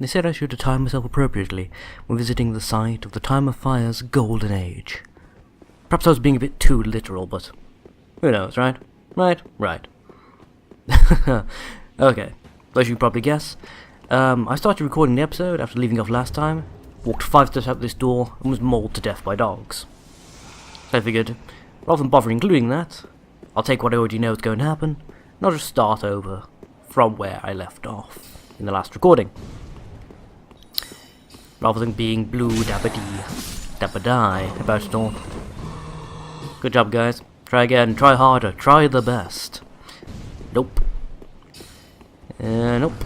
They said I should time myself appropriately when visiting the site of the Time of Fire's golden age. Perhaps I was being a bit too literal, but who knows, right? Right. Okay, as you can probably guess, I started recording the episode after leaving off last time, walked 5 steps out this door, and was mauled to death by dogs. So I figured, rather than bother including that, I'll take what I already know is going to happen, and I'll just start over from where I left off in the last recording. Rather than being blue dabba-die about it all. Good job, guys. Try again, try harder, try the best. Nope. Nope.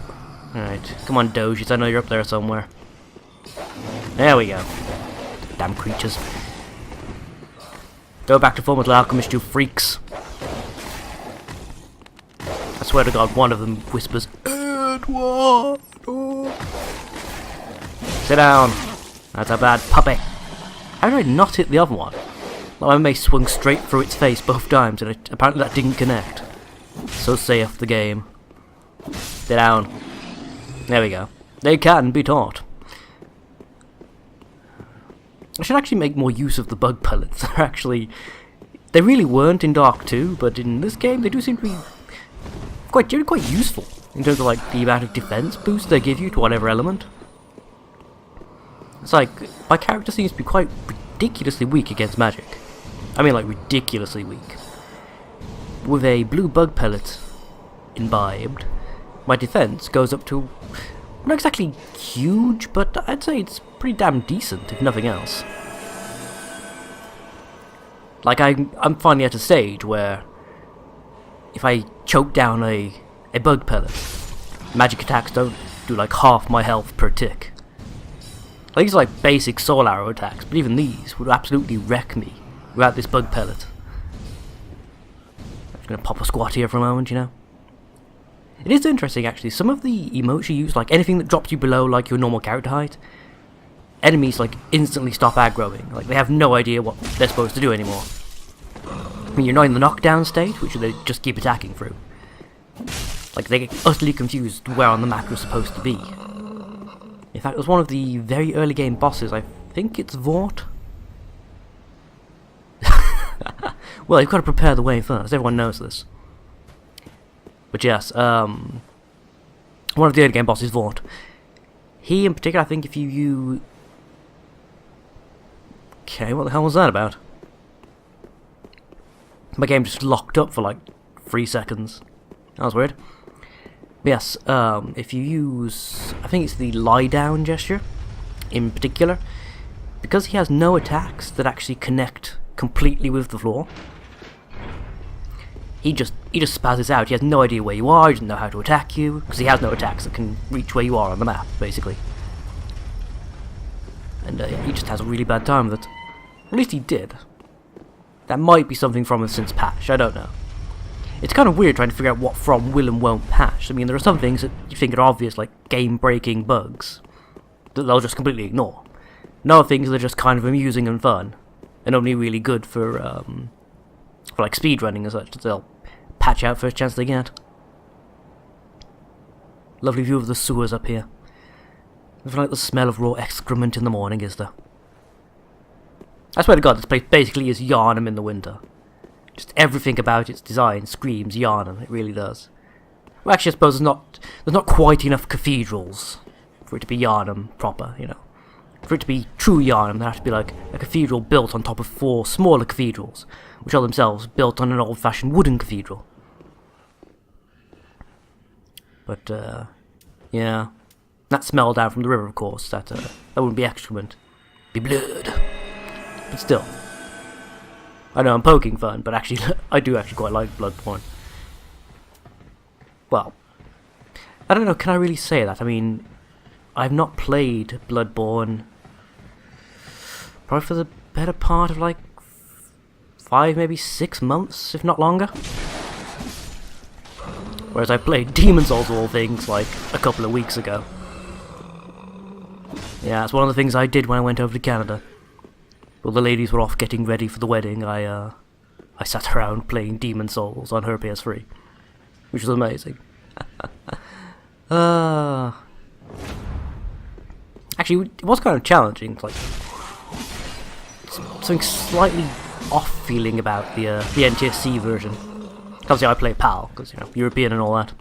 Alright, come on, Doges, I know you're up there somewhere. There we go. Damn creatures. Go back to form with alchemist, you freaks. I swear to God, one of them whispers, Edward! Sit down. That's a bad puppy. How did I not hit the other one? Like my mace swung straight through its face both times, and apparently that didn't connect. So safe the game. Sit down. There we go. They can be taught. I should actually make more use of the bug pellets. They really weren't in Dark 2, but in this game they do seem to be quite useful in terms of like the amount of defense boost they give you to whatever element. It's like my character seems to be quite ridiculously weak against magic. I mean, like ridiculously weak. With a blue bug pellet imbibed, my defense goes up to not exactly huge, but I'd say it's pretty damn decent, if nothing else. Like, I'm finally at a stage where if I choke down a bug pellet, magic attacks don't do like half my health per tick. Like, these are like basic soul arrow attacks, but even these would absolutely wreck me without this bug pellet. I'm just gonna pop a squat here for a moment, you know. It is interesting, actually. Some of the emotes you use, like anything that drops you below like your normal character height, enemies like instantly stop aggroing. Like they have no idea what they're supposed to do anymore. I mean, you're not in the knockdown state, which they just keep attacking through. Like they get utterly confused where on the map you're supposed to be. In fact, it was one of the very early game bosses. I think it's Vort. Well, you've got to prepare the way first. Everyone knows this. But yes, one of the early game bosses, Vort. He in particular, I think if you Okay, what the hell was that about? My game just locked up for like 3 seconds. That was weird. But yes, if you use, I think it's the lie down gesture in particular, because he has no attacks that actually connect completely with the floor. He just spazzes out. He has no idea where you are. He doesn't know how to attack you because he has no attacks that can reach where you are on the map, basically. And he just has a really bad time with it. At least he did. That might be something from a since patch. I don't know. It's kind of weird trying to figure out what from will and won't patch. I mean, there are some things that you think are obvious, like game-breaking bugs, that they'll just completely ignore. And other things that are just kind of amusing and fun, and only really good for like speedrunning and such, that they'll patch out first chance they get. Lovely view of the sewers up here. I feel like the smell of raw excrement in the morning, is there? I swear to God, this place basically is Yarnum in the winter. Just everything about its design screams Yarnum, it really does. Well, actually, I suppose there's not quite enough cathedrals for it to be Yarnum proper, you know. For it to be true Yarnum, there has to be like a cathedral built on top of 4 smaller cathedrals, which are themselves built on an old-fashioned wooden cathedral. But, yeah. That smell down from the river, of course, that wouldn't be excrement. It'd be blood. But still. I know I'm poking fun, but actually, I do actually quite like Bloodborne. Well, I don't know, can I really say that? I mean, I've not played Bloodborne probably for the better part of like 5, maybe 6 months, if not longer. Whereas I played Demon's Souls of all things like a couple of weeks ago. Yeah, it's one of the things I did when I went over to Canada. While the ladies were off getting ready for the wedding, I sat around playing Demon's Souls on her PS3, which was amazing. Actually, it was kind of challenging. Like something slightly off feeling about the NTSC version. Obviously, I play PAL because you know European and all that.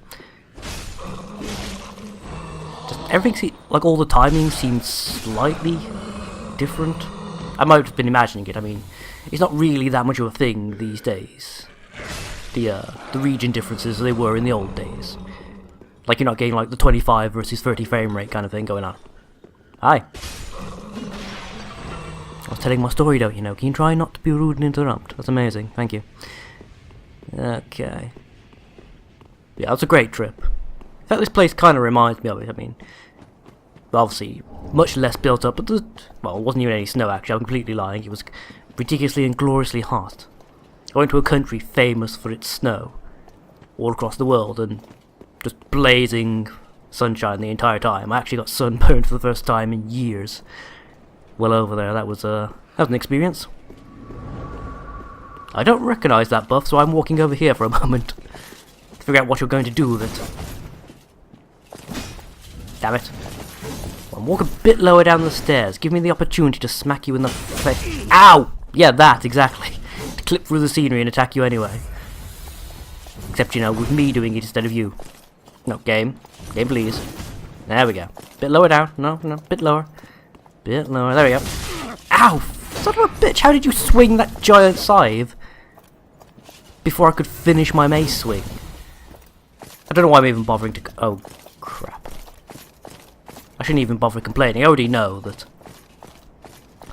Just everything, like all the timing seems slightly different. I might have been imagining it. I mean, it's not really that much of a thing these days. The region differences they were in the old days. Like you're not getting like the 25 versus 30 frame rate kind of thing going on. Hi. I was telling my story though, you know. Can you try not to be rude and interrupt? That's amazing. Thank you. Okay. Yeah, that's a great trip. In fact, this place kind of reminds me of it. I mean, obviously, much less built up, but well, it wasn't even any snow actually. I'm completely lying. It was ridiculously and gloriously hot. I went to a country famous for its snow, all across the world, and just blazing sunshine the entire time. I actually got sunburned for the first time in years. Well over there. That was an experience. I don't recognise that buff, so I'm walking over here for a moment to figure out what you're going to do with it. Damn it. Well, walk a bit lower down the stairs. Give me the opportunity to smack you in the face. Ow! Yeah, that, exactly. To clip through the scenery and attack you anyway. Except, you know, with me doing it instead of you. No, game. Game, please. There we go. Bit lower down. No, bit lower. Bit lower. There we go. Ow! Son of a bitch, how did you swing that giant scythe before I could finish my mace swing? I don't know why I'm even bothering to... Oh, crap. I shouldn't even bother complaining. I already know that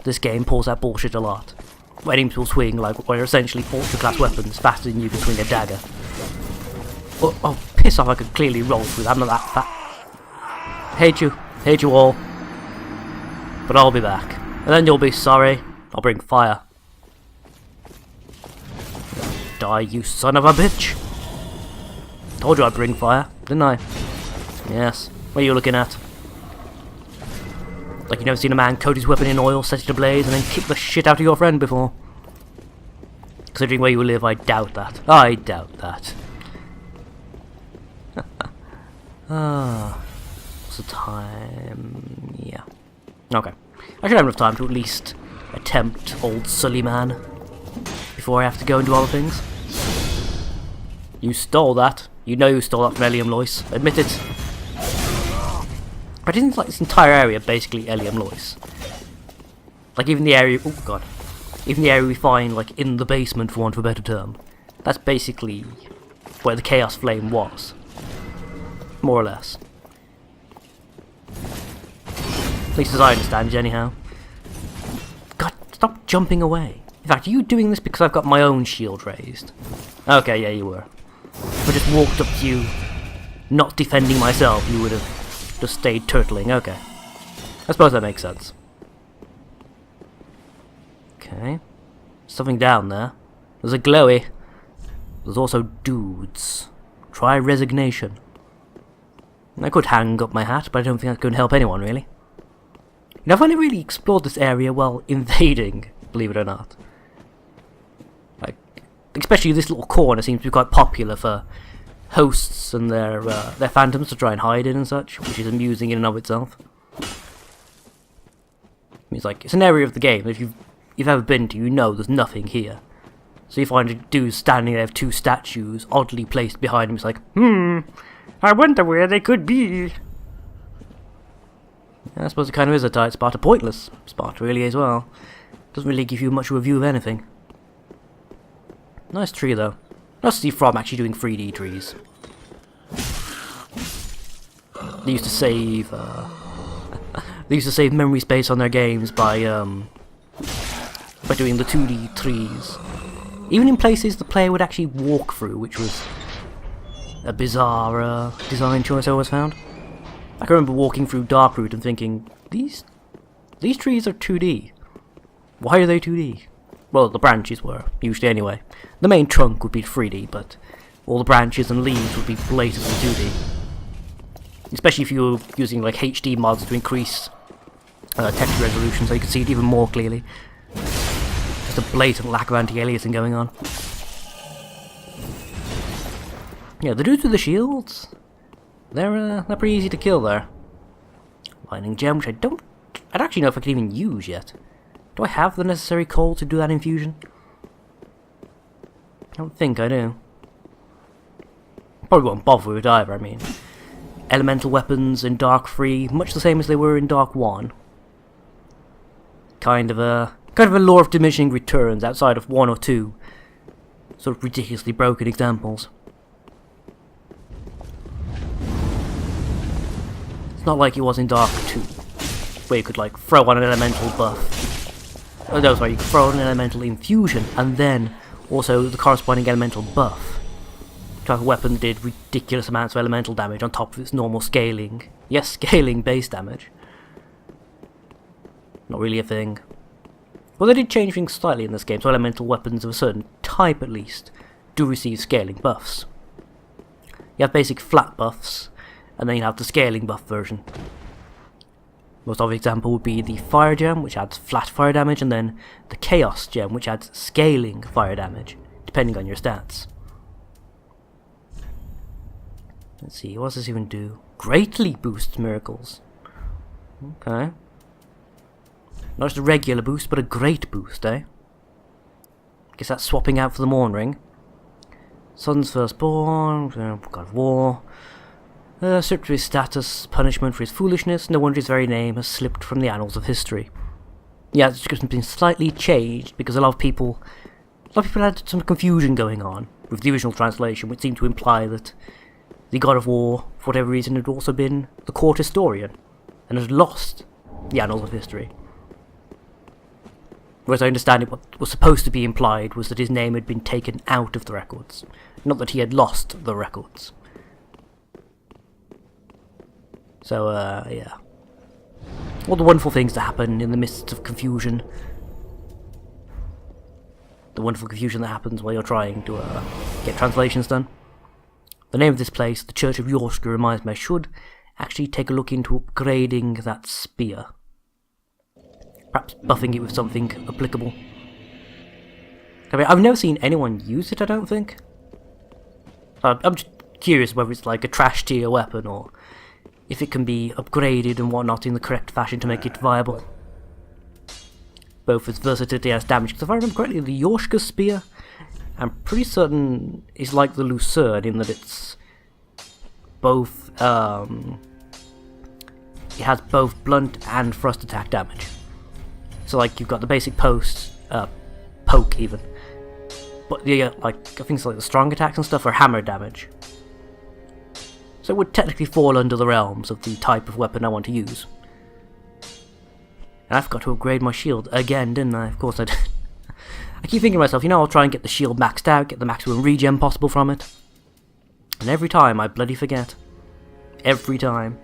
this game pulls that bullshit a lot. Enemies will swing like what are essentially ultra-class weapons faster than you can swing a dagger. Oh, piss off, I could clearly roll through that. I'm not that fat. Hate you all. But I'll be back. And then you'll be sorry. I'll bring fire. Die, you son of a bitch! Told you I'd bring fire, didn't I? Yes. What are you looking at? Like you've never seen a man coat his weapon in oil, set it ablaze, and then kick the shit out of your friend before. Considering where you live, I doubt that. I doubt that. What's the time? Yeah. Okay. I should have enough time to at least attempt old Sully Man before I have to go and do other things. You stole that. You know you stole that from Eliam Lois. Admit it. But isn't like this entire area basically Eliam Lois? Like even the area... Oh god. Even the area we find like in the basement, for want of a better term. That's basically where the Chaos Flame was. More or less. At least as I understand it, anyhow. God, stop jumping away. In fact, are you doing this because I've got my own shield raised? Okay, yeah, you were. If I just walked up to you, not defending myself, you would have just stayed turtling. Okay. I suppose that makes sense. Okay. Something down there. There's a glowy. There's also dudes. Try resignation. I could hang up my hat, but I don't think that's going to help anyone, really. You know, I've only really explored this area while invading, believe it or not. Like, especially this little corner seems to be quite popular for hosts and their phantoms to try and hide in and such, which is amusing in and of itself. It's like, it's an area of the game that if you've ever been to, you know there's nothing here. So you find a dude standing there with two statues oddly placed behind him. It's like, I wonder where they could be. Yeah, I suppose it kind of is a tight spot, a pointless spot really as well. Doesn't really give you much of a view of anything. Nice tree though. Nice to see From actually doing 3D trees. They used to save they used to save memory space on their games by doing the 2D trees. Even in places the player would actually walk through, which was a bizarre design choice I always found. I can remember walking through Darkroot and thinking, these trees are 2D. Why are they 2D? Well, the branches were, usually anyway. The main trunk would be 3D, but all the branches and leaves would be blatantly 2D. Especially if you were using like HD mods to increase texture resolution so you could see it even more clearly. Just a blatant lack of anti-aliasing going on. Yeah, the dudes with the shields, they're pretty easy to kill there. Lightning gem, which I don't I don't actually know if I can even use yet. Do I have the necessary coal to do that infusion? I don't think I do. Probably won't bother with it either, I mean. Elemental weapons in Dark 3, much the same as they were in Dark 1. Kind of a law of diminishing returns outside of 1 or 2 sort of ridiculously broken examples. It's not like it was in Dark 2, where you could like throw on an elemental buff. Oh no, sorry, you could throw on an elemental infusion and then also the corresponding elemental buff. Type of weapon did ridiculous amounts of elemental damage on top of its normal scaling. Yes, scaling base damage. Not really a thing. Well, they did change things slightly in this game, so elemental weapons of a certain type at least do receive scaling buffs. You have basic flat buffs, and then you have the scaling buff version. Most obvious example would be the fire gem, which adds flat fire damage, and then the chaos gem, which adds scaling fire damage, depending on your stats. Let's see, what does this even do? Greatly boosts miracles. Okay. Not just a regular boost, but a great boost, eh? Guess that's swapping out for the Morn Ring. Sun's Firstborn, God of War. Stripped of his status, punishment for his foolishness, no wonder his very name has slipped from the annals of history. Yeah, it's just been slightly changed because a lot of people had some confusion going on with the original translation, which seemed to imply that the God of War, for whatever reason, had also been the court historian and had lost the annals of history. Whereas I understand it, what was supposed to be implied was that his name had been taken out of the records, not that he had lost the records. So, yeah. All the wonderful things that happen in the midst of confusion. The wonderful confusion that happens while you're trying to get translations done. The name of this place, the Church of Yorshka, reminds me I should actually take a look into upgrading that spear. Perhaps buffing it with something applicable. I mean, I've never seen anyone use it, I don't think. I'm just curious whether it's like a trash tier weapon or if it can be upgraded and whatnot in the correct fashion to make it viable. Both its versatility and its damage, because if I remember correctly, the Yorshka spear, I'm pretty certain is like the Lucerne in that it's both, it has both blunt and thrust attack damage. So like you've got the basic poke even, but the like I think it's like the strong attacks and stuff are hammer damage. So it would technically fall under the realms of the type of weapon I want to use. And I forgot to upgrade my shield again, didn't I? Of course I did. I keep thinking to myself, you know, I'll try and get the shield maxed out, get the maximum regen possible from it. And every time I bloody forget. Every time.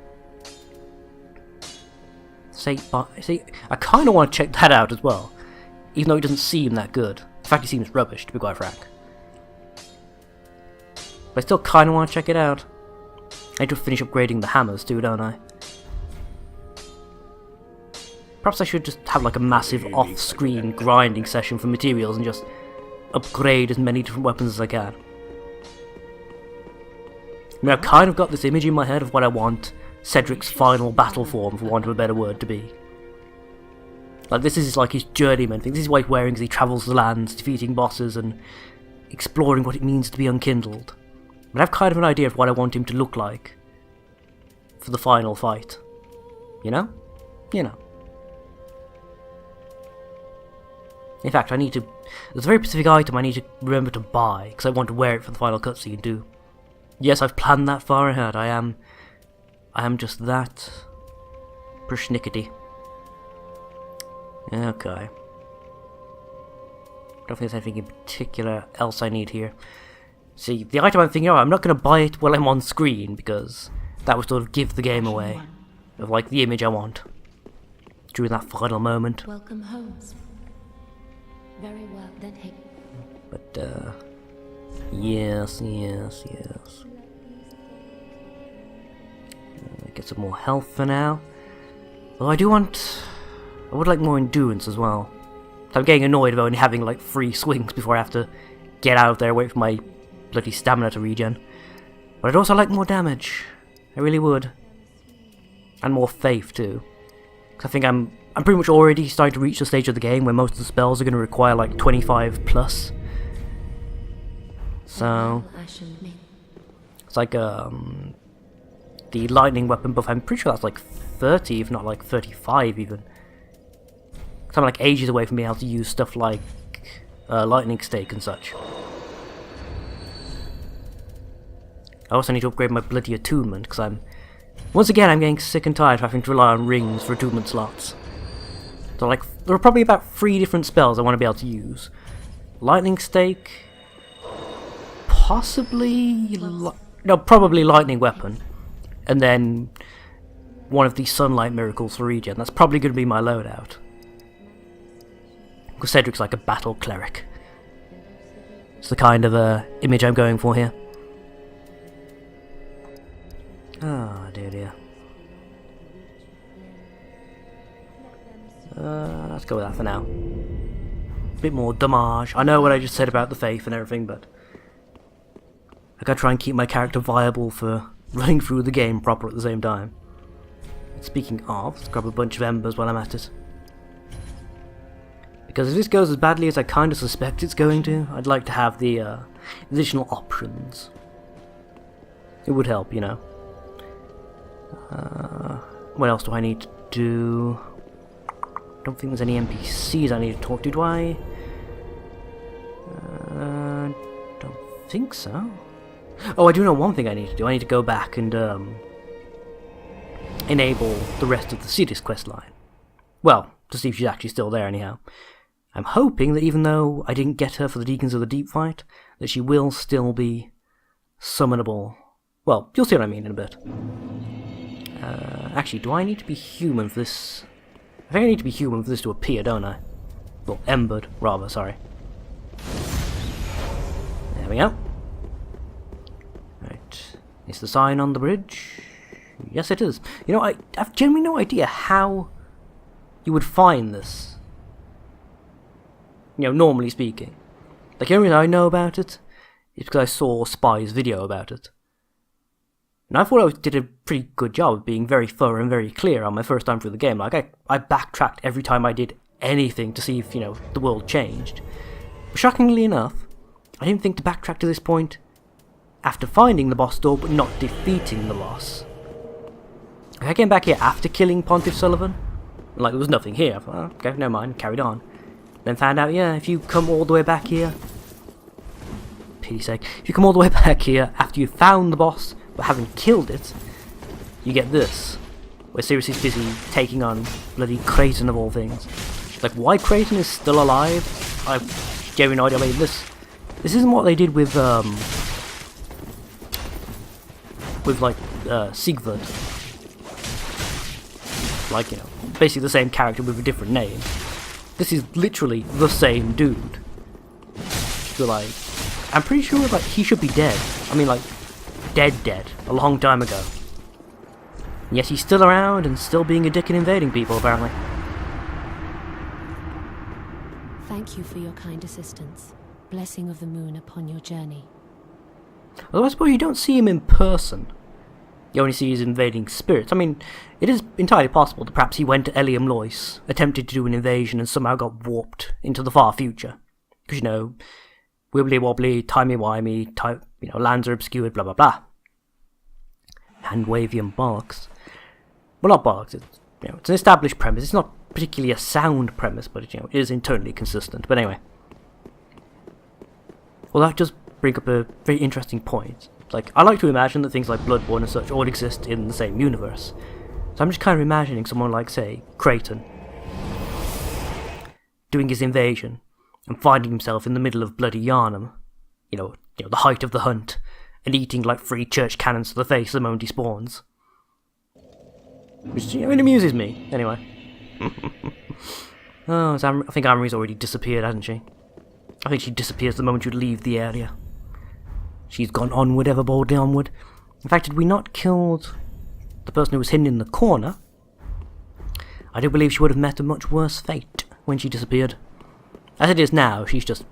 See, I kind of want to check that out as well. Even though it doesn't seem that good. In fact, it seems rubbish, to be quite frank. But I still kind of want to check it out. I need to finish upgrading the hammers too, don't I? Perhaps I should just have like a massive off-screen grinding session for materials and just upgrade as many different weapons as I can. I mean, I've kind of got this image in my head of what I want Cedric's final battle form, for want of a better word, to be. Like, this is like his journeyman thing. This is what he's wearing as he travels the lands, defeating bosses and exploring what it means to be unkindled. But I have kind of an idea of what I want him to look like for the final fight. You know? You know. In fact, I need to... There's a very specific item I need to remember to buy, because I want to wear it for the final cutscene too. Yes, I've planned that far ahead. I am just that... persnickety. Okay. Don't think there's anything in particular else I need here. See, the item I'm thinking, oh, I'm not going to buy it while I'm on screen, because that would sort of give the game away of, like, the image I want during that final moment. Welcome home. Very well, then hey. But, yes. Get some more health for now. Although I would like more endurance as well. So I'm getting annoyed about only having like 3 swings before I have to get out of there, wait for my bloody stamina to regen. But I'd also like more damage. I really would. And more faith too. 'Cause I think I'm pretty much already starting to reach the stage of the game where most of the spells are going to require like 25 plus. So it's like the lightning weapon buff. I'm pretty sure that's like 30, if not like 35 even. So I'm like ages away from being able to use stuff like lightning stake and such. I also need to upgrade my bloody attunement because once again I'm getting sick and tired of having to rely on rings for attunement slots. So like there are probably about 3 different spells I want to be able to use. Lightning stake, possibly probably lightning weapon, and then one of the sunlight miracles for regen. That's probably going to be my loadout. Because Cedric's like a battle cleric. It's the kind of image I'm going for here. Ah, dear dear. Let's go with that for now. A bit more damage. I know what I just said about the faith and everything, but I gotta try and keep my character viable for running through the game proper at the same time. Speaking of, let's grab a bunch of embers while I'm at it. Because if this goes as badly as I kind of suspect it's going to, I'd like to have the additional options. It would help, you know. What else do I need to do? Don't think there's any NPCs I need to talk to, do I? Don't think so. Oh, I do know one thing I need to do. I need to go back and enable the rest of the Cedis quest line. Well, to see if she's actually still there anyhow. I'm hoping that even though I didn't get her for the Deacons of the Deep fight, that she will still be summonable. Well, you'll see what I mean in a bit. Actually, do I need to be human for this? I think I need to be human for this to appear, don't I? Well, embered, rather, sorry. There we go. Right. Is the sign on the bridge? Yes, it is. You know, I've genuinely no idea how you would find this. You know, normally speaking. Like, the only reason I know about it is because I saw Spy's video about it. And I thought I did a pretty good job of being very thorough and very clear on my first time through the game. Like, I backtracked every time I did anything to see if, you know, the world changed. But shockingly enough, I didn't think to backtrack to this point after finding the boss door but not defeating the boss. I came back here after killing Pontiff Sullivan. Like, there was nothing here. I thought, oh, okay, never mind, carried on. Then found out, yeah, if you come all the way back here, pity's sake, if you come all the way back here after you found the boss but haven't killed it, you get this. Where Sirius is busy taking on bloody Creighton of all things. Like, why Creighton is still alive, I've genuinely no idea. I mean, this isn't what they did with like, Siegfried. Like, you know, basically the same character with a different name. This is literally the same dude. So, like, I'm pretty sure, like, he should be dead. I mean, like, dead, a long time ago. And yet he's still around and still being a dick and invading people, apparently. Thank you for your kind assistance. Blessing of the moon upon your journey. Although I suppose you don't see him in person. You only see his invading spirits. I mean, it is entirely possible that perhaps he went to Eliam Lois, attempted to do an invasion, and somehow got warped into the far future. Because, you know, wibbly-wobbly, timey-wimey, you know, lands are obscured, blah blah blah. Hand-wavy and bollocks. Well, not bollocks, it's, you know, it's an established premise. It's not particularly a sound premise, but, you know, it is internally consistent. But anyway. Well, that does bring up a very interesting point. Like, I like to imagine that things like Bloodborne and such all exist in the same universe. So I'm just kind of imagining someone like, say, Creighton doing his invasion and finding himself in the middle of bloody Yharnam. You know, the height of the hunt, and eating like 3 church cannons to the face the moment he spawns. Which, you know, it amuses me, anyway. Oh, I think Amory's already disappeared, hasn't she? I think she disappears the moment you leave the area. She's gone onward, ever boldly onward. In fact, had we not killed the person who was hidden in the corner, I do believe she would have met a much worse fate when she disappeared. As it is now, she's just...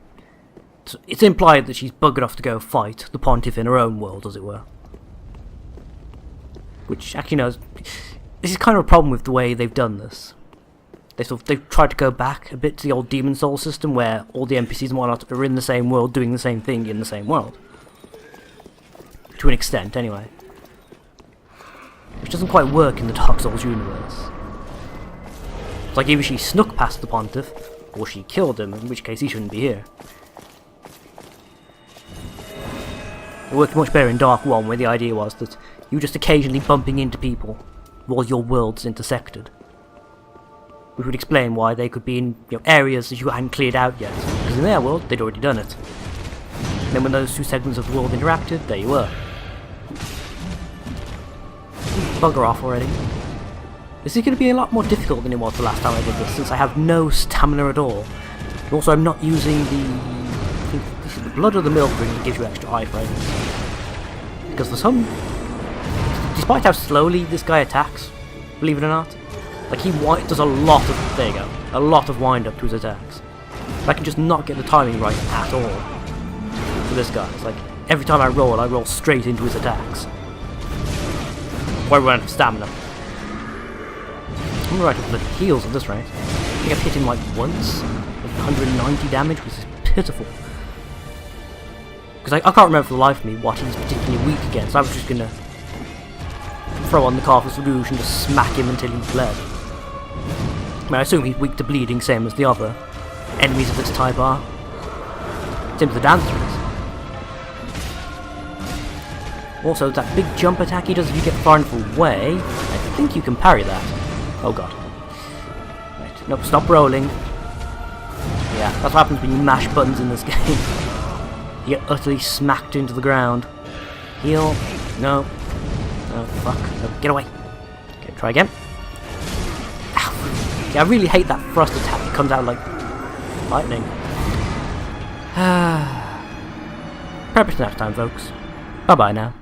It's implied that she's buggered off to go fight the Pontiff in her own world, as it were. Which, actually, no, this is kind of a problem with the way they've done this. they've tried to go back a bit to the old Demon Soul system, where all the NPCs and whatnot are in the same world, doing the same thing in the same world. To an extent, anyway. Which doesn't quite work in the Dark Souls universe. It's like either she snuck past the Pontiff, or she killed him, in which case he shouldn't be here. It worked much better in Dark 1, where the idea was that you were just occasionally bumping into people while your worlds intersected. Which would explain why they could be in areas that you hadn't cleared out yet, because in their world they'd already done it. And then when those two segments of the world interacted, there you were. Bugger off already. This is going to be a lot more difficult than it was the last time I did this, since I have no stamina at all. And also I'm not using I think this is the blood or the milk ring that gives you extra iframes. Because for some... Despite how slowly this guy attacks, believe it or not, like he does a lot of... There you go. A lot of wind up to his attacks. I can just not get the timing right at all. For this guy. It's like, every time I roll straight into his attacks. Or I run out of stamina. I'm right up the heels at this rate. I think I've hit him like once. With 190 damage, which is pitiful. Because I can't remember for the life of me what he's particularly weak against. I was just gonna throw on the Carthus Rouge and just smack him until he bled. I mean, I assume he's weak to bleeding, same as the other enemies of this type are. Same as the dancer is. Also, that big jump attack he does if you get far enough away, I think you can parry that. Oh god. Right, nope, stop rolling. Yeah, that's what happens when you mash buttons in this game. You get utterly smacked into the ground. Heal. No. No, fuck. No, get away. Okay, try again. Ow. Yeah, I really hate that thrust attack that comes out like lightning. Prep it next time, folks. Bye-bye now.